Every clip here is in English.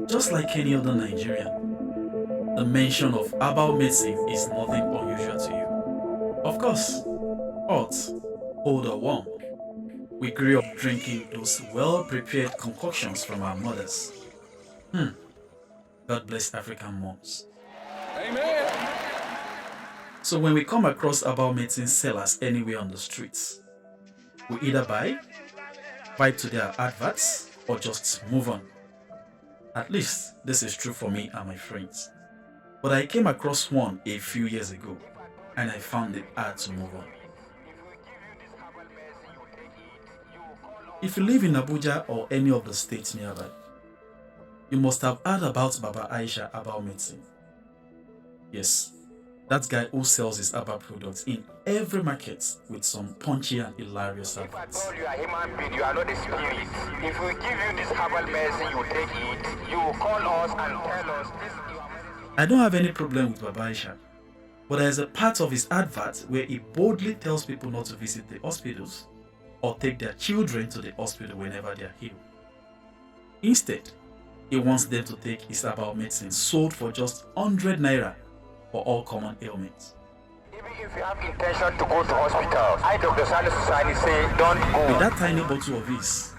Just like any other Nigerian, the mention of herbal medicine is nothing unusual to you. Of course, hot, cold or warm, we grew up drinking those well-prepared concoctions from our mothers. Hmm, God bless African moms. Amen. So when we come across herbal medicine sellers anywhere on the streets, we either buy to their adverts, or just move on. At least this is true for me and my friends. But I came across one a few years ago and I found it hard to move on. If you live in Abuja or any of the states nearby, you must have heard about Baba Aisha herbal medicine. Yes, that guy who sells his herbal products in every market with some punchy and hilarious If at adverts. all you are a human being, you are not a spirit. If we give you this herbal medicine, you take it. You will call us and tell us this. I don't have any problem with Baba Aisha, but there is a part of his advert where he boldly tells people not to visit the hospitals or take their children to the hospital whenever they are ill. Instead, he wants them to take his herbal medicine sold for just 100 naira for all common ailments. Even if you have intention to go to hospital, I, Dr. Salisu Sani, say don't With go. that tiny bottle of his,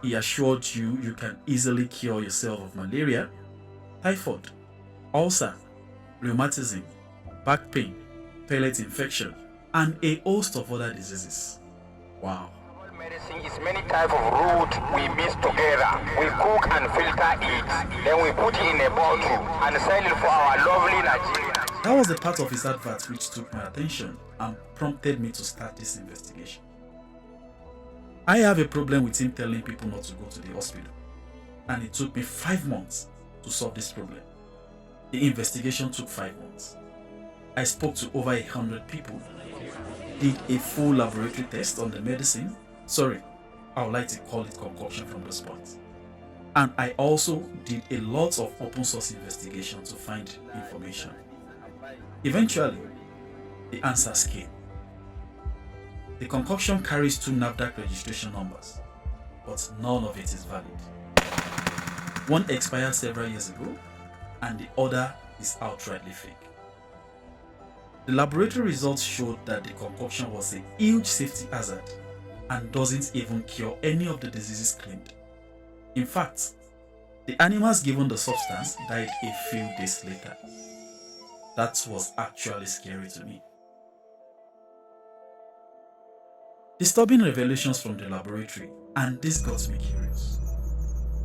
he assured you can easily cure yourself of malaria, typhoid, ulcer, rheumatism, back pain, toilet infection, and a host of other diseases. Wow. Herbal medicine is many types of root we mix together. We cook and filter it. Then we put it in a bottle and sell it for our lovely Nigerians. That was the part of his advert which took my attention and prompted me to start this investigation. I have a problem with him telling people not to go to the hospital, and it took me 5 months to solve this problem. The investigation took 5 months. I spoke to over 100 people, did a full laboratory test on the medicine. Sorry, I would like to call it concoction from the spot. And I also did a lot of open source investigation to find information. Eventually, the answers came. The concoction carries 2 NAFDAC registration numbers, but none of it is valid. One expired several years ago, and the other is outrightly fake. The laboratory results showed that the concoction was a huge safety hazard and doesn't even cure any of the diseases claimed. In fact, the animals given the substance died a few days later. That was actually scary to me. Disturbing revelations from the laboratory, and this got me curious.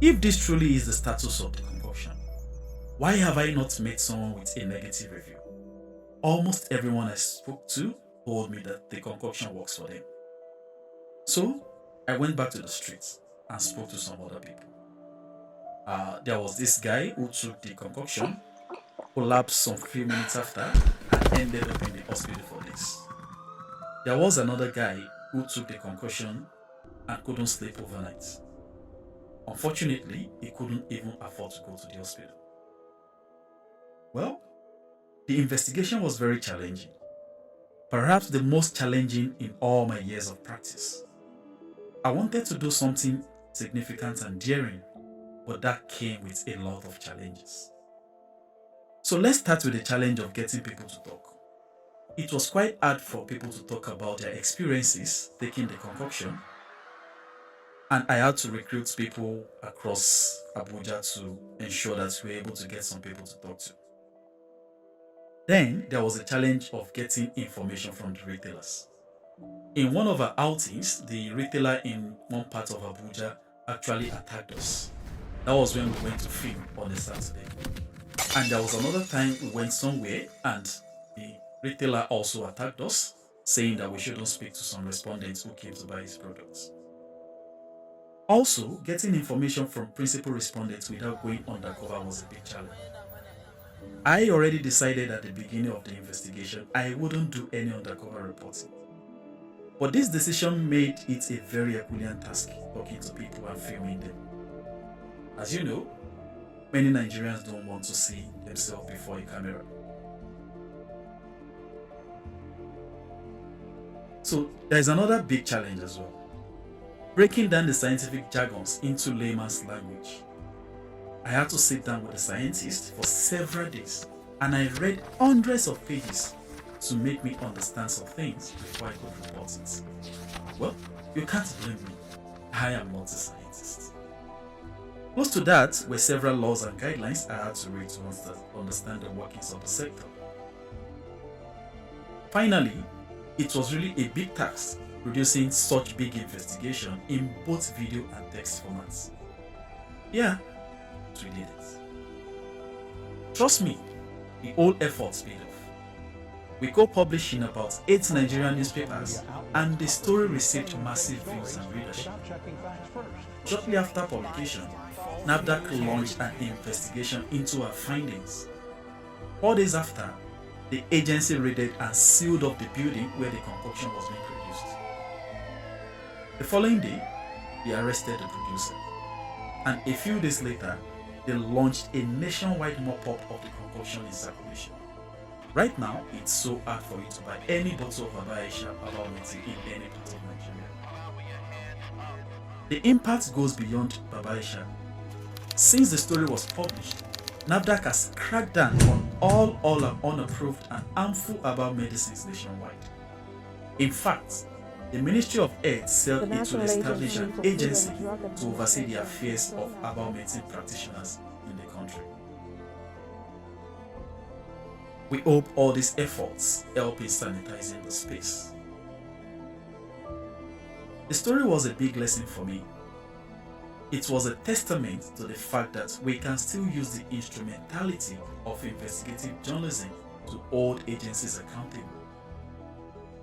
If this truly is the status of the concoction, why have I not met someone with a negative review? Almost everyone I spoke to told me that the concoction works for them. So I went back to the streets and spoke to some other people. There was this guy who took the concoction, collapsed some few minutes after, and ended up in the hospital for this. There was another guy who took the concoction and couldn't sleep overnight. Unfortunately, he couldn't even afford to go to the hospital. Well, the investigation was very challenging, perhaps the most challenging in all my years of practice. I wanted to do something significant and daring, but that came with a lot of challenges. So let's start with the challenge of getting people to talk. It was quite hard for people to talk about their experiences taking the concoction, and I had to recruit people across Abuja to ensure that we were able to get some people to talk to. Then there was a challenge of getting information from the retailers. In one of our outings, the retailer in one part of Abuja actually attacked us. That was when we went to film on a Saturday. And there was another time we went somewhere and the retailer also attacked us, saying that we shouldn't speak to some respondents who came to buy his products. Also, getting information from principal respondents without going undercover was a big challenge. I already decided at the beginning of the investigation I wouldn't do any undercover reporting. But this decision made it a very Herculean task talking to people and filming them. As you know, many Nigerians don't want to see themselves before a camera. So there is another big challenge as well. Breaking down the scientific jargons into layman's language. I had to sit down with the scientists for several days, and I read hundreds of pages to make me understand some things before I could report it. Well, you can't blame me. I am not a scientist. Close to that were several laws and guidelines I had to read to understand the workings of the sector. Finally, it was really a big task producing such big investigation in both video and text formats. Yeah, we did it. Trust me, the whole effort paid off. We co-published in about 8 Nigerian newspapers, and the story received massive views and readership. Shortly after publication, NAFDAC launched an investigation into our findings. 4 days after, the agency raided and sealed up the building where the concoction was being produced. The following day, they arrested the producer, and a few days later, they launched a nationwide mop-up of the concoction in circulation. Right now, it's so hard for you to buy any bottle of Aisha Herbal in any part of Nigeria. The impact goes beyond Aisha. Since the story was published, NAFDAC has cracked down on all unapproved and harmful herbal medicines nationwide. In fact, the Ministry of Health set it to establish an agency to oversee the affairs of herbal medicine practitioners in the country. We hope all these efforts help in sanitizing the space. The story was a big lesson for me. It was a testament to the fact that we can still use the instrumentality of investigative journalism to hold agencies accountable.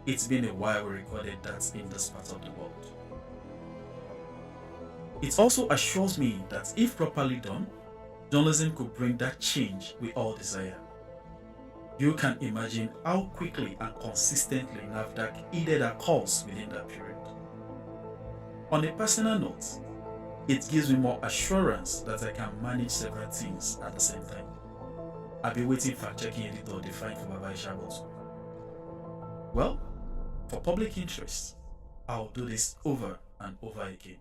It's been a while we recorded that in this part of the world. It also assures me that if properly done, journalism could bring that change we all desire. You can imagine how quickly and consistently NAFDAC heeded our calls within that period. On a personal note, it gives me more assurance that I can manage several things at the same time. I'll be waiting for checking editor defined for Aisha. Well, for public interest, I'll do this over and over again.